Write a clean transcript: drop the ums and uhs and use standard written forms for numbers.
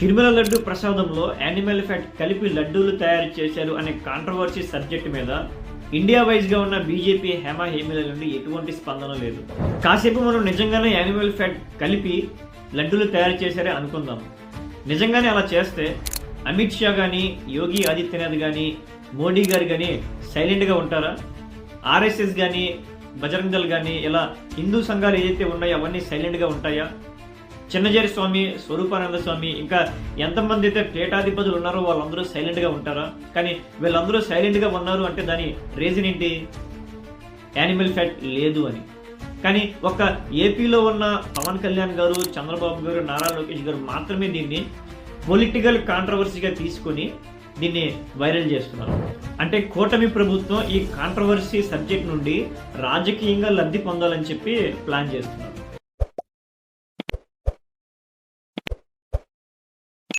తిరుమల లడ్డు ప్రసాదంలో animal fat కలిపి లడ్డూలు తయారు చేశారు అనే కాంట్రవర్సీ సబ్జెక్ట్ మీద ఇండియా వైజ్ గా ఉన్న బీజేపీ హేమల నుండి ఎటువంటి స్పందన లేదు. కాసేపు మనం నిజంగానే యానిమల్ ఫ్యాట్ కలిపి లడ్డూలు తయారు చేశారే అనుకుందాం. నిజంగానే అలా చేస్తే అమిత్ షా కానీ, యోగి ఆదిత్యనాథ్ కానీ, మోడీ గారు కానీ సైలెంట్గా ఉంటారా? ఆర్ఎస్ఎస్ కానీ, బజరంగ్ దళ్ కానీ, ఇలా హిందూ సంఘాలు ఏదైతే ఉన్నాయో అవన్నీ సైలెంట్గా ఉంటాయా? చిన్నజేరి స్వామి, స్వరూపానంద స్వామి, ఇంకా ఎంతమంది అయితే పీఠాధిపతులు ఉన్నారో వాళ్ళందరూ సైలెంట్గా ఉంటారా? కానీ వీళ్ళందరూ సైలెంట్గా ఉన్నారు అంటే దాని రీజన్ ఏంటి? యానిమల్ ఫ్యాట్ లేదు అని. కానీ ఒక్క ఏపీలో ఉన్న పవన్ కళ్యాణ్ గారు, చంద్రబాబు గారు, నారా లోకేష్ గారు మాత్రమే దీన్ని పొలిటికల్ కాంట్రవర్సీగా తీసుకొని దీన్ని వైరల్ చేస్తున్నారు. అంటే కూటమి ప్రభుత్వం ఈ కాంట్రవర్సీ సబ్జెక్ట్ నుండి రాజకీయంగా లబ్ధి పొందాలని చెప్పి ప్లాన్ చేస్తున్నారు.